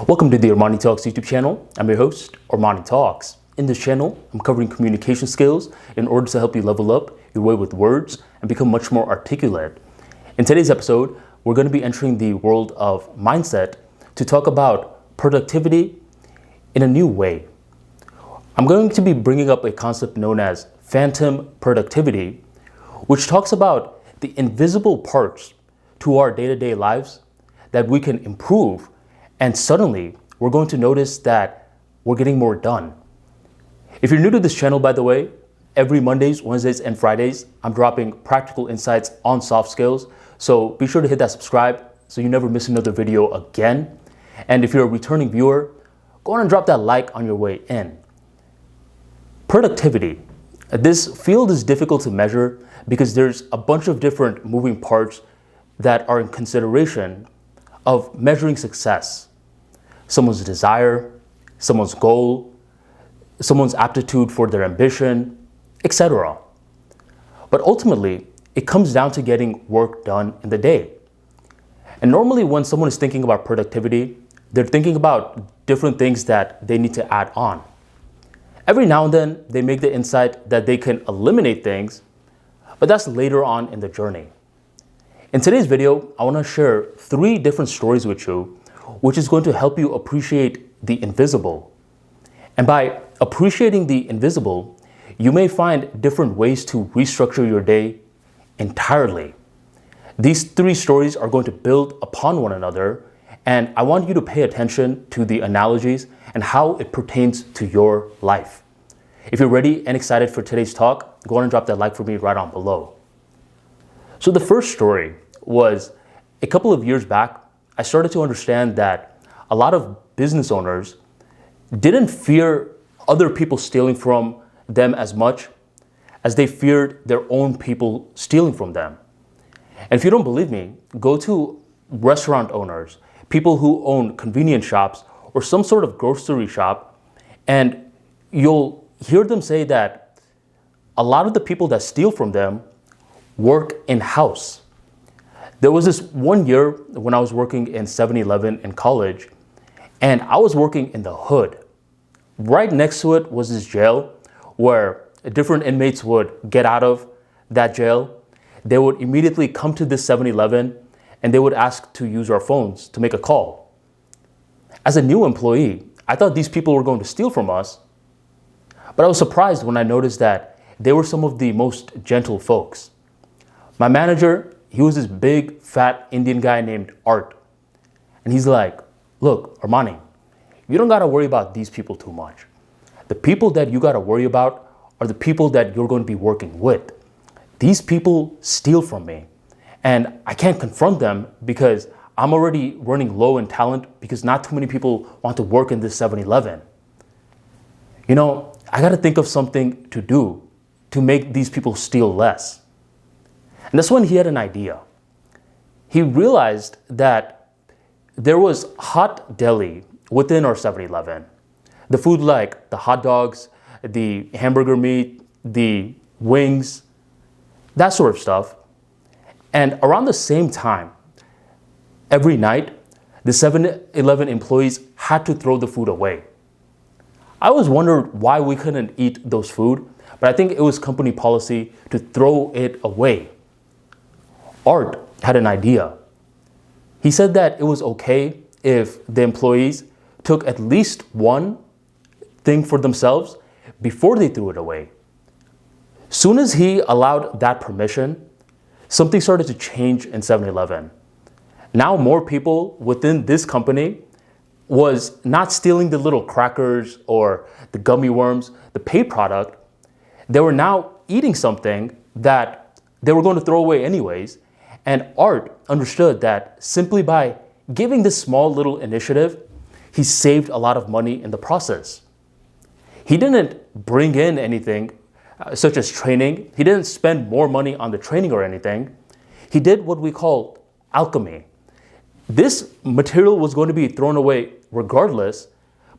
Welcome to the ArmaniTalks YouTube channel. I'm your host, ArmaniTalks. In this channel, I'm covering communication skills in order to help you level up your way with words and become much more articulate. In today's episode, we're going to be entering the world of mindset to talk about productivity in a new way. I'm going to be bringing up a concept known as phantom productivity, which talks about the invisible parts to our day-to-day lives that we can improve, and suddenly we're going to notice that we're getting more done. If you're new to this channel, by the way, every Mondays, Wednesdays, and Fridays, I'm dropping practical insights on soft skills. So be sure to hit that subscribe so you never miss another video again. And if you're a returning viewer, go on and drop that like on your way in. Productivity. This field is difficult to measure because there's a bunch of different moving parts that are in consideration of measuring success. Someone's desire, someone's goal, someone's aptitude for their ambition, etc. But ultimately, it comes down to getting work done in the day. And normally when someone is thinking about productivity, they're thinking about different things that they need to add on. Every now and then, they make the insight that they can eliminate things, but that's later on in the journey. In today's video, I want to share 3 different stories with you, which is going to help you appreciate the invisible. And by appreciating the invisible, you may find different ways to restructure your day entirely. These 3 stories are going to build upon one another, and I want you to pay attention to the analogies and how it pertains to your life. If you're ready and excited for today's talk, go on and drop that like for me right on below. So the first story was a couple of years back. I started to understand that a lot of business owners didn't fear other people stealing from them as much as they feared their own people stealing from them. And if you don't believe me, go to restaurant owners, people who own convenience shops or some sort of grocery shop, and you'll hear them say that a lot of the people that steal from them work in-house. There was this one year when I was working in 7-Eleven in college, and I was working in the hood. Right next to it was this jail where different inmates would get out of that jail. They would immediately come to this 7-Eleven and they would ask to use our phones to make a call. As a new employee, I thought these people were going to steal from us, but I was surprised when I noticed that they were some of the most gentle folks. My manager, he was this big, fat Indian guy named Art. And he's like, look, Armani, you don't got to worry about these people too much. The people that you got to worry about are the people that you're going to be working with. These people steal from me, and I can't confront them because I'm already running low in talent because not too many people want to work in this 7-Eleven. You know, I got to think of something to do to make these people steal less. And that's when he had an idea. He realized that there was hot deli within our 7-Eleven. The food like the hot dogs, the hamburger meat, the wings, that sort of stuff. And around the same time, every night, the 7-Eleven employees had to throw the food away. I always wondered why we couldn't eat those food, but I think it was company policy to throw it away. Art had an idea. He said that it was okay if the employees took at least one thing for themselves before they threw it away. Soon as he allowed that permission, something started to change in 7-Eleven. Now more people within this company was not stealing the little crackers or the gummy worms, the paid product. They were now eating something that they were going to throw away anyways. And Art understood that simply by giving this small little initiative, he saved a lot of money in the process. He didn't bring in anything such as training. He didn't spend more money on the training or anything. He did what we call alchemy. This material was going to be thrown away regardless,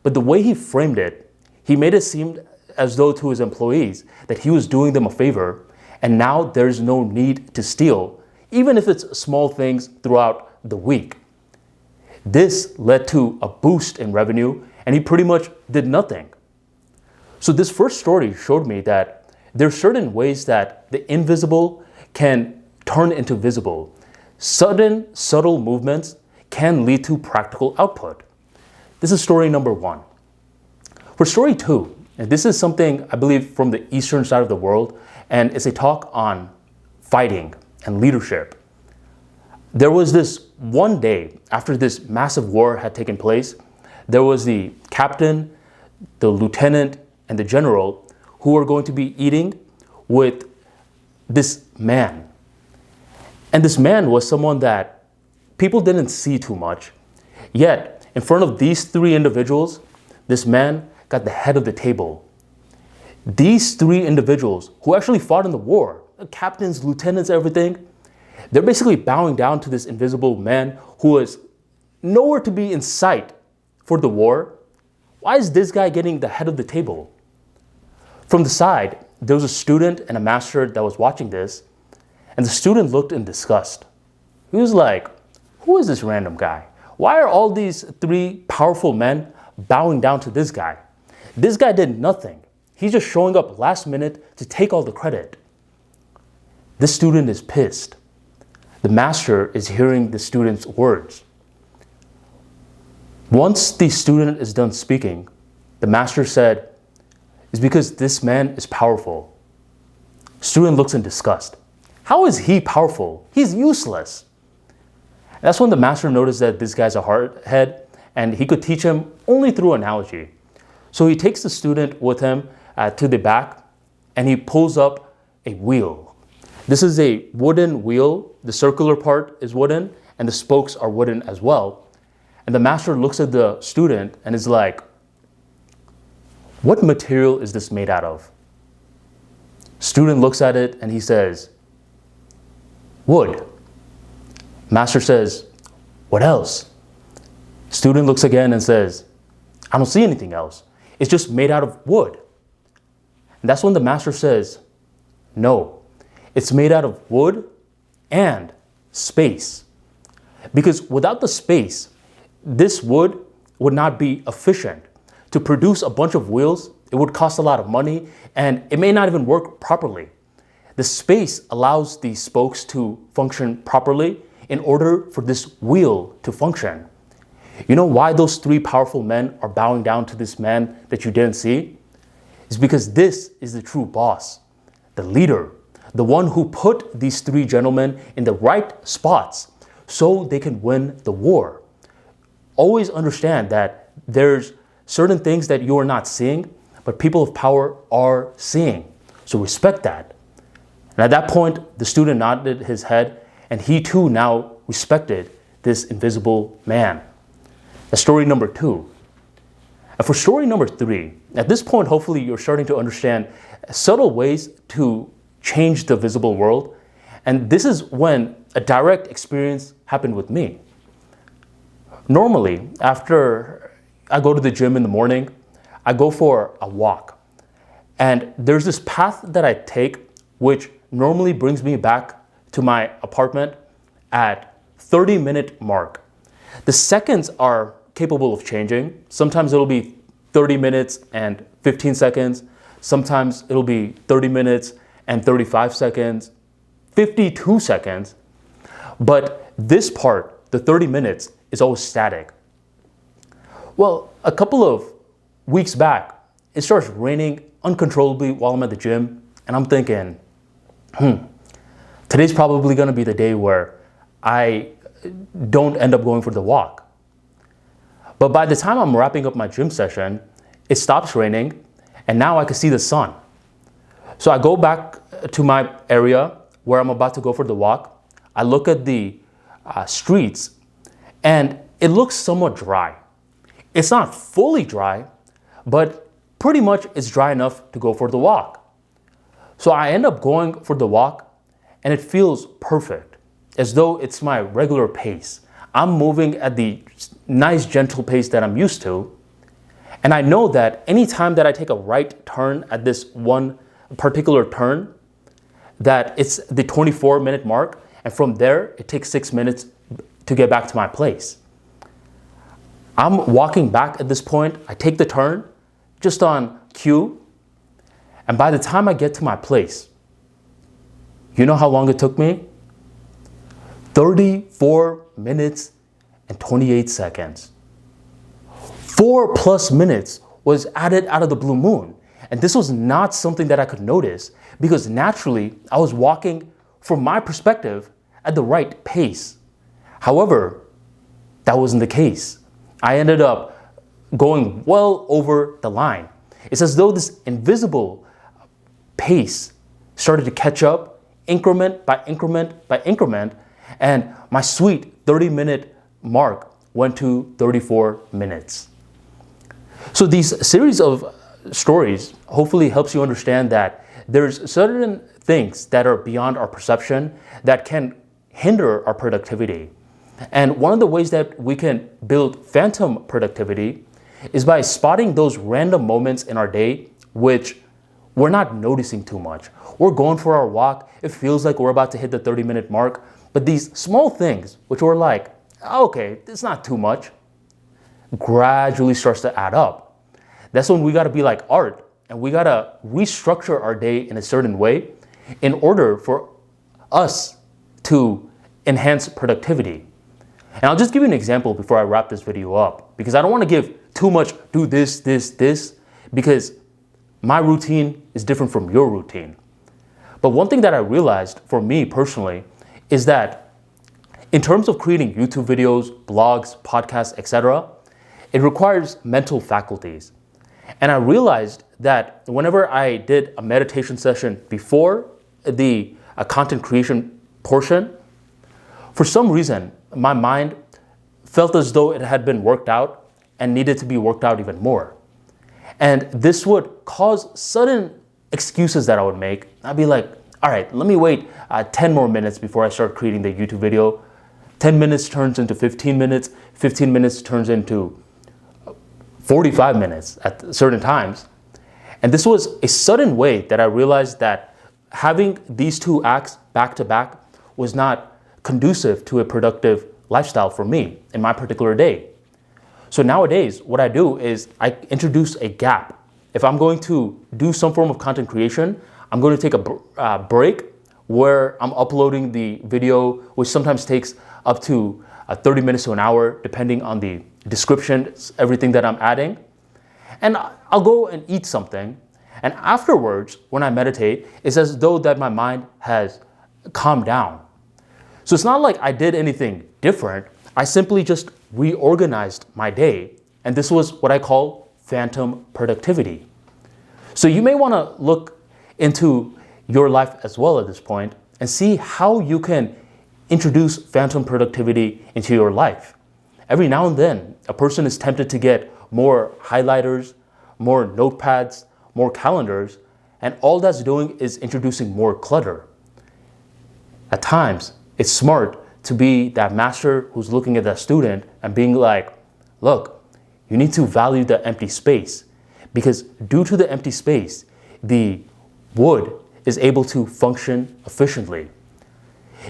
but the way he framed it, he made it seem as though to his employees that he was doing them a favor, and now there's no need to steal, even if it's small things throughout the week. This led to a boost in revenue, and he pretty much did nothing. So this first story showed me that there are certain ways that the invisible can turn into visible. Sudden, subtle movements can lead to practical output. This is story number 1. For story 2, and this is something I believe from the eastern side of the world, and it's a talk on fighting and leadership. There was this one day after this massive war had taken place, there was the captain, the lieutenant, and the general who were going to be eating with this man. And this man was someone that people didn't see too much. Yet, in front of these 3 individuals, this man got the head of the table. These 3 individuals who actually fought in the war, the captains, lieutenants, everything, they're basically bowing down to this invisible man who was nowhere to be in sight for the war. Why is this guy getting the head of the table? From the side, there was a student and a master that was watching this, and the student looked in disgust. He was like, who is this random guy? Why are all these 3 powerful men bowing down to this guy? This guy did nothing. He's just showing up last minute to take all the credit. This student is pissed. The master is hearing the student's words. Once the student is done speaking, the master said, "It's because this man is powerful." Student looks in disgust. How is he powerful? He's useless. That's when the master noticed that this guy's a hardhead and he could teach him only through analogy. So he takes the student with him to the back and he pulls up a wheel. This is a wooden wheel. The circular part is wooden and the spokes are wooden as well. And the master looks at the student and is like, "What material is this made out of?" Student looks at it and he says, "Wood." Master says, "What else?" Student looks again and says, "I don't see anything else. It's just made out of wood." And that's when the master says, "No, it's made out of wood and space. Because without the space, this wood would not be efficient. To produce a bunch of wheels, it would cost a lot of money and it may not even work properly. The space allows the spokes to function properly in order for this wheel to function." You know why those 3 powerful men are bowing down to this man that you didn't see? It's because this is the true boss, the leader, the one who put these 3 gentlemen in the right spots so they can win the war. Always understand that there's certain things that you are not seeing, but people of power are seeing. So respect that. And at that point, the student nodded his head and he too now respected this invisible man. That's story number 2. And for story number 3, at this point, hopefully you're starting to understand subtle ways to change the visible world. And this is when a direct experience happened with me. Normally, after I go to the gym in the morning, I go for a walk. And there's this path that I take, which normally brings me back to my apartment at 30-minute mark. The seconds are capable of changing. Sometimes it'll be 30 minutes and 15 seconds. Sometimes it'll be 30 minutes and 35 seconds, 52 seconds. But this part, the 30 minutes, is always static. Well, a couple of weeks back, it starts raining uncontrollably while I'm at the gym. And I'm thinking, today's probably going to be the day where I don't end up going for the walk. But by the time I'm wrapping up my gym session, it stops raining and now I can see the sun. So I go back to my area where I'm about to go for the walk. I look at the streets and it looks somewhat dry. It's not fully dry, but pretty much it's dry enough to go for the walk. So I end up going for the walk and it feels perfect, as though it's my regular pace. I'm moving at the nice, gentle pace that I'm used to. And I know that anytime that I take a right turn at this one particular turn, that it's the 24-minute mark. And from there, it takes 6 minutes to get back to my place. I'm walking back at this point. I take the turn just on cue. And by the time I get to my place, you know how long it took me? 34 minutes and 28 seconds. 4+ minutes was added out of the blue moon. And this was not something that I could notice because naturally I was walking, from my perspective, at the right pace. However, that wasn't the case. I ended up going well over the line. It's as though this invisible pace started to catch up increment by increment by increment, and my sweet 30-minute mark went to 34 minutes. So these series of stories hopefully helps you understand that there's certain things that are beyond our perception that can hinder our productivity. And one of the ways that we can build phantom productivity is by spotting those random moments in our day which we're not noticing too much. We're going for our walk. It feels like we're about to hit the 30-minute mark. But these small things, which we're like, okay, it's not too much, gradually starts to add up. That's when we got to be like art, and we got to restructure our day in a certain way in order for us to enhance productivity. And I'll just give you an example before I wrap this video up, because I don't want to give too much, do this, because my routine is different from your routine. But one thing that I realized for me personally is that in terms of creating YouTube videos, blogs, podcasts, etc., it requires mental faculties. And I realized that whenever I did a meditation session before the content creation portion, for some reason, my mind felt as though it had been worked out and needed to be worked out even more. And this would cause sudden excuses that I would make. I'd be like, all right, let me wait 10 more minutes before I start creating the YouTube video. 10 minutes turns into 15 minutes. 15 minutes turns into 45 minutes at certain times. And this was a sudden way that I realized that having these two acts back to back was not conducive to a productive lifestyle for me in my particular day. So nowadays, what I do is I introduce a gap. If I'm going to do some form of content creation, I'm going to take a break where I'm uploading the video, which sometimes takes up to 30 minutes to an hour, depending on the description, everything that I'm adding. And I'll go and eat something. And afterwards, when I meditate, it's as though that my mind has calmed down. So it's not like I did anything different. I simply just reorganized my day. And this was what I call phantom productivity. So you may want to look into your life as well at this point and see how you can introduce phantom productivity into your life. Every now and then, a person is tempted to get more highlighters, more notepads, more calendars, and all that's doing is introducing more clutter. At times, it's smart to be that master who's looking at that student and being like, look, you need to value the empty space, because due to the empty space, the wood is able to function efficiently.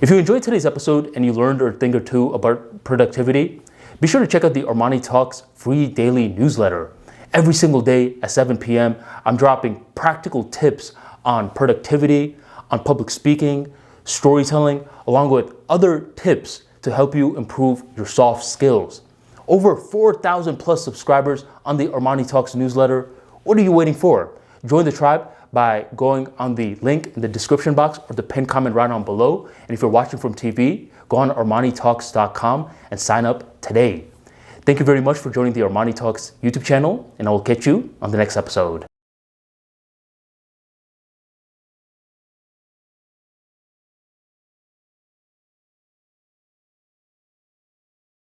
If you enjoyed today's episode and you learned a thing or two about productivity, be sure to check out the ArmaniTalks free daily newsletter. Every single day at 7 p.m., I'm dropping practical tips on productivity, on public speaking, storytelling, along with other tips to help you improve your soft skills. Over 4,000 plus subscribers on the ArmaniTalks newsletter. What are you waiting for? Join the tribe by going on the link in the description box or the pinned comment right on below. And if you're watching from TV, go on ArmaniTalks.com and sign up today. Thank you very much for joining the ArmaniTalks YouTube channel, and I will catch you on the next episode.